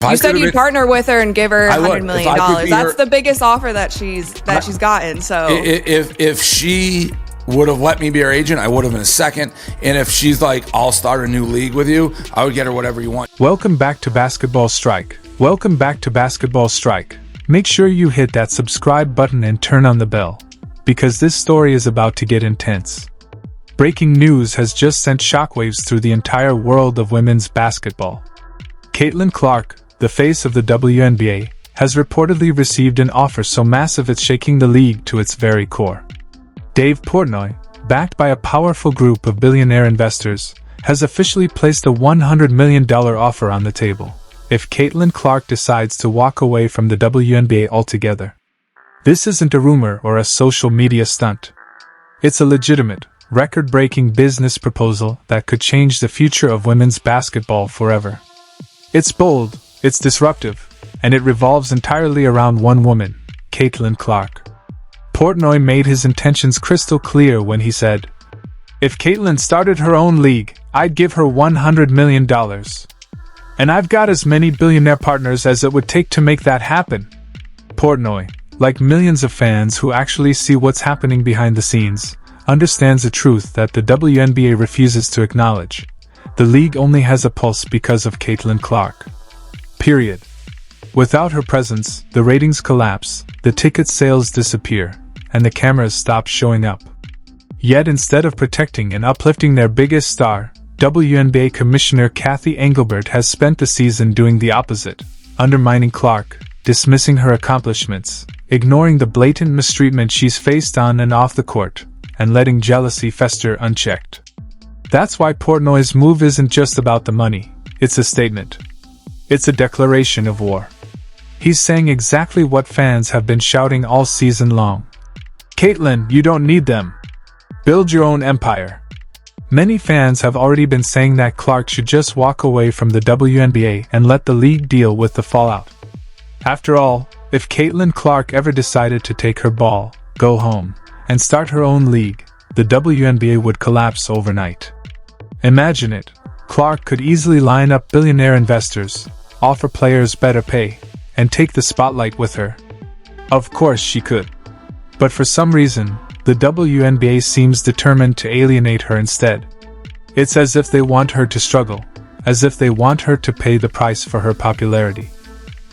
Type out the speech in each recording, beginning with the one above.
You said you'd partner with her and give her $100 million. That's the biggest offer that she's gotten. So if she would have let me be her agent, I would have in a second. And if she's like, I'll start a new league with you, I would get her whatever you want. Welcome back to Basketball Strike. Welcome back to Basketball Strike. Make sure you hit that subscribe button and turn on the bell, because this story is about to get intense. Breaking news has just sent shockwaves through the entire world of women's basketball. Caitlin Clark, the face of the WNBA, has reportedly received an offer so massive it's shaking the league to its very core. Dave Portnoy, backed by a powerful group of billionaire investors, has officially placed a $100 million offer on the table if Caitlin Clark decides to walk away from the WNBA altogether. This isn't a rumor or a social media stunt. It's a legitimate, record-breaking business proposal that could change the future of women's basketball forever. It's bold, it's disruptive, and it revolves entirely around one woman, Caitlin Clark. Portnoy made his intentions crystal clear when he said, "If Caitlin started her own league, I'd give her $100 million. And I've got as many billionaire partners as it would take to make that happen." Portnoy, like millions of fans who actually see what's happening behind the scenes, understands the truth that the WNBA refuses to acknowledge. The league only has a pulse because of Caitlin Clark. Period. Without her presence, the ratings collapse, the ticket sales disappear, and the cameras stop showing up. Yet instead of protecting and uplifting their biggest star, WNBA Commissioner Cathy Engelbert has spent the season doing the opposite, undermining Clark, dismissing her accomplishments, ignoring the blatant mistreatment she's faced on and off the court, and letting jealousy fester unchecked. That's why Portnoy's move isn't just about the money, it's a statement. It's a declaration of war. He's saying exactly what fans have been shouting all season long. Caitlin, you don't need them. Build your own empire. Many fans have already been saying that Clark should just walk away from the WNBA and let the league deal with the fallout. After all, if Caitlin Clark ever decided to take her ball, go home, and start her own league, the WNBA would collapse overnight. Imagine it. Clark could easily line up billionaire investors, offer players better pay, and take the spotlight with her. Of course she could. But for some reason, the WNBA seems determined to alienate her instead. It's as if they want her to struggle, as if they want her to pay the price for her popularity.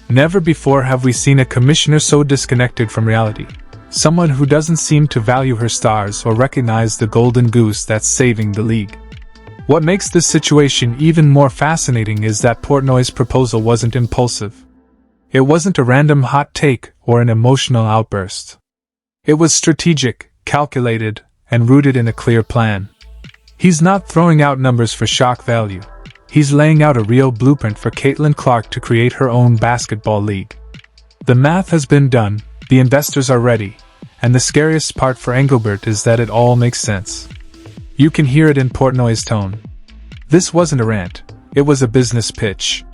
Never before have we seen a commissioner so disconnected from reality, someone who doesn't seem to value her stars or recognize the golden goose that's saving the league. What makes this situation even more fascinating is that Portnoy's proposal wasn't impulsive. It wasn't a random hot take or an emotional outburst. It was strategic, calculated, and rooted in a clear plan. He's not throwing out numbers for shock value. He's laying out a real blueprint for Caitlin Clark to create her own basketball league. The math has been done, the investors are ready, and the scariest part for Engelbert is that it all makes sense. You can hear it in Portnoy's tone. This wasn't a rant, it was a business pitch.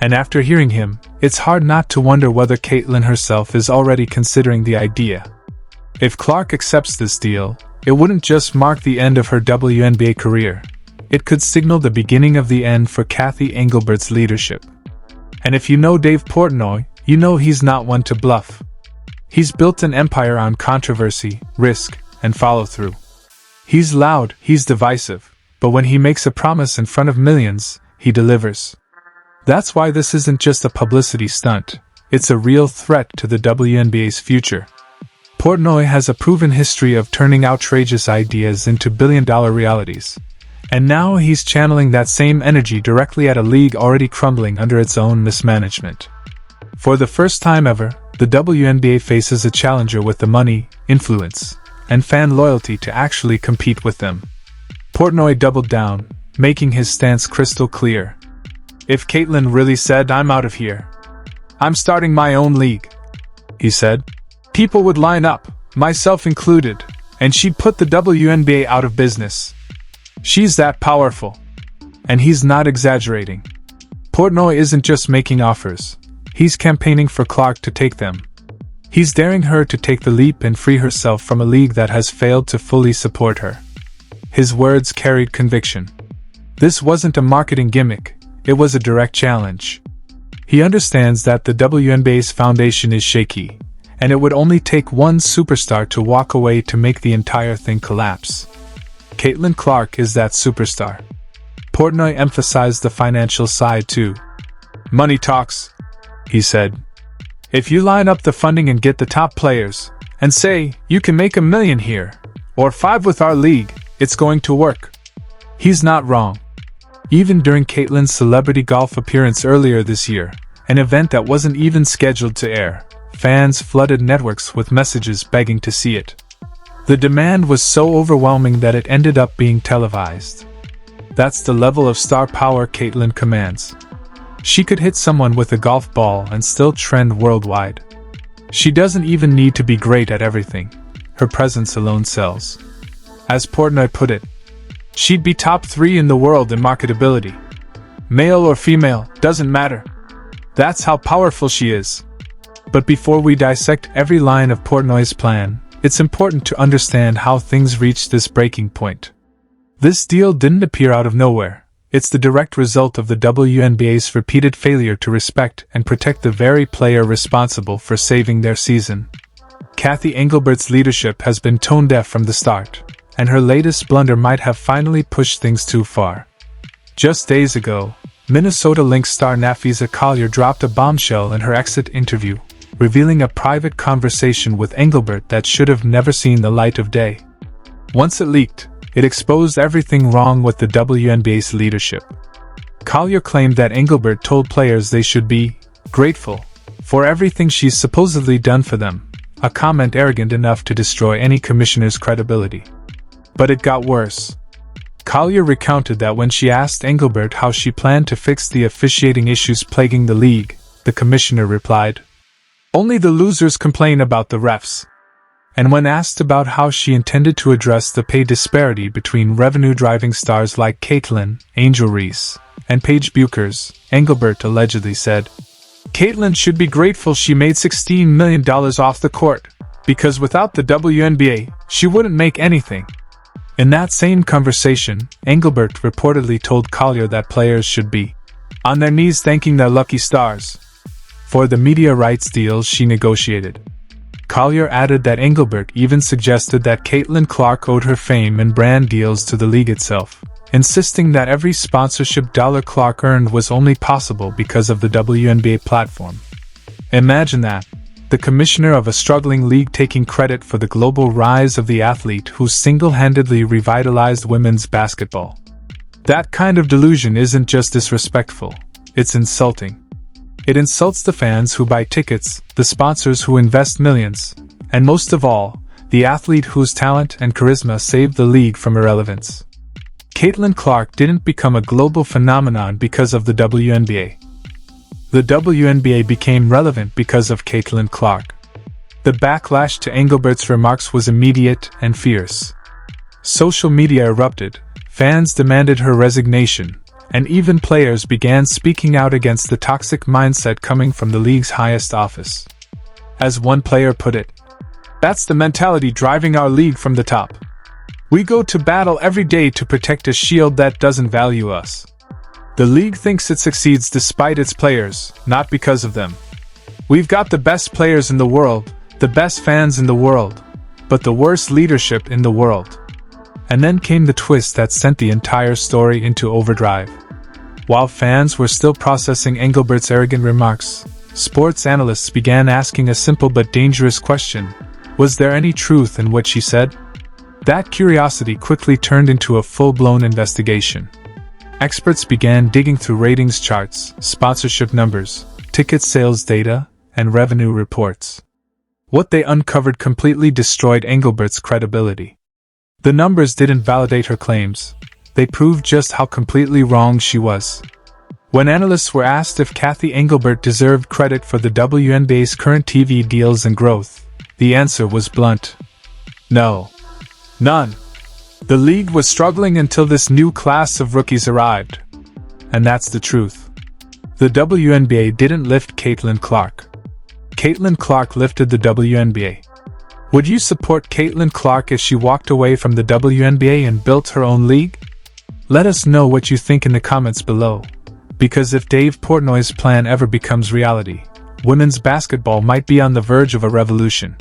And after hearing him, it's hard not to wonder whether Caitlin herself is already considering the idea. If Clark accepts this deal, it wouldn't just mark the end of her WNBA career. It could signal the beginning of the end for Cathy Engelbert's leadership. And if you know Dave Portnoy, you know he's not one to bluff. He's built an empire on controversy, risk, and follow-through. He's loud, he's divisive, but when he makes a promise in front of millions, he delivers. That's why this isn't just a publicity stunt, it's a real threat to the WNBA's future. Portnoy has a proven history of turning outrageous ideas into billion-dollar realities. And now he's channeling that same energy directly at a league already crumbling under its own mismanagement. For the first time ever, the WNBA faces a challenger with the money, influence, and fan loyalty to actually compete with them. Portnoy doubled down, making his stance crystal clear. If Caitlin really said, "I'm out of here. I'm starting my own league," he said, "people would line up, myself included, and she'd put the WNBA out of business. She's that powerful." And he's not exaggerating. Portnoy isn't just making offers. He's campaigning for Clark to take them. He's daring her to take the leap and free herself from a league that has failed to fully support her. His words carried conviction. This wasn't a marketing gimmick, it was a direct challenge. He understands that the WNBA's foundation is shaky, and it would only take one superstar to walk away to make the entire thing collapse. Caitlin Clark is that superstar. Portnoy emphasized the financial side too. "Money talks," he said. "If you line up the funding and get the top players, and say, you can make $1 million here, or 5 with our league, it's going to work." He's not wrong. Even during Caitlin's celebrity golf appearance earlier this year, an event that wasn't even scheduled to air, fans flooded networks with messages begging to see it. The demand was so overwhelming that it ended up being televised. That's the level of star power Caitlin commands. She could hit someone with a golf ball and still trend worldwide. She doesn't even need to be great at everything. Her presence alone sells. As Portnoy put it, she'd be top 3 in the world in marketability. Male or female, doesn't matter. That's how powerful she is. But before we dissect every line of Portnoy's plan, it's important to understand how things reached this breaking point. This deal didn't appear out of nowhere. It's the direct result of the WNBA's repeated failure to respect and protect the very player responsible for saving their season. Cathy Engelbert's leadership has been tone deaf from the start, and her latest blunder might have finally pushed things too far. Just days ago, Minnesota Lynx star Napheesa Collier dropped a bombshell in her exit interview, revealing a private conversation with Engelbert that should have never seen the light of day. Once it leaked, it exposed everything wrong with the WNBA's leadership. Collier claimed that Engelbert told players they should be grateful for everything she's supposedly done for them, a comment arrogant enough to destroy any commissioner's credibility. But it got worse. Collier recounted that when she asked Engelbert how she planned to fix the officiating issues plaguing the league, the commissioner replied, "Only the losers complain about the refs." And when asked about how she intended to address the pay disparity between revenue-driving stars like Caitlin, Angel Reese, and Paige Buchers, Engelbert allegedly said, "Caitlin should be grateful she made $16 million off the court, because without the WNBA, she wouldn't make anything." In that same conversation, Engelbert reportedly told Collier that players should be on their knees thanking their lucky stars for the media rights deals she negotiated. Collier added that Engelbert even suggested that Caitlin Clark owed her fame and brand deals to the league itself, insisting that every sponsorship dollar Clark earned was only possible because of the WNBA platform. Imagine that. The commissioner of a struggling league taking credit for the global rise of the athlete who single-handedly revitalized women's basketball. That kind of delusion isn't just disrespectful, it's insulting. It insults the fans who buy tickets, the sponsors who invest millions, and most of all, the athlete whose talent and charisma saved the league from irrelevance. Caitlin Clark didn't become a global phenomenon because of the WNBA. The WNBA became relevant because of Caitlin Clark. The backlash to Engelbert's remarks was immediate and fierce. Social media erupted, fans demanded her resignation, and even players began speaking out against the toxic mindset coming from the league's highest office. As one player put it, "That's the mentality driving our league from the top. We go to battle every day to protect a shield that doesn't value us. The league thinks it succeeds despite its players, not because of them. We've got the best players in the world, the best fans in the world, but the worst leadership in the world." And then came the twist that sent the entire story into overdrive. While fans were still processing Engelbert's arrogant remarks, sports analysts began asking a simple but dangerous question: was there any truth in what she said? That curiosity quickly turned into a full-blown investigation. Experts began digging through ratings charts, sponsorship numbers, ticket sales data, and revenue reports. What they uncovered completely destroyed Engelbert's credibility. The numbers didn't validate her claims. They proved just how completely wrong she was. When analysts were asked if Cathy Engelbert deserved credit for the WNBA's current TV deals and growth, the answer was blunt. No. None. The league was struggling until this new class of rookies arrived. And that's the truth. The WNBA didn't lift Caitlin Clark. Caitlin Clark lifted the WNBA. Would you support Caitlin Clark if she walked away from the WNBA and built her own league? Let us know what you think in the comments below. Because if Dave Portnoy's plan ever becomes reality, women's basketball might be on the verge of a revolution.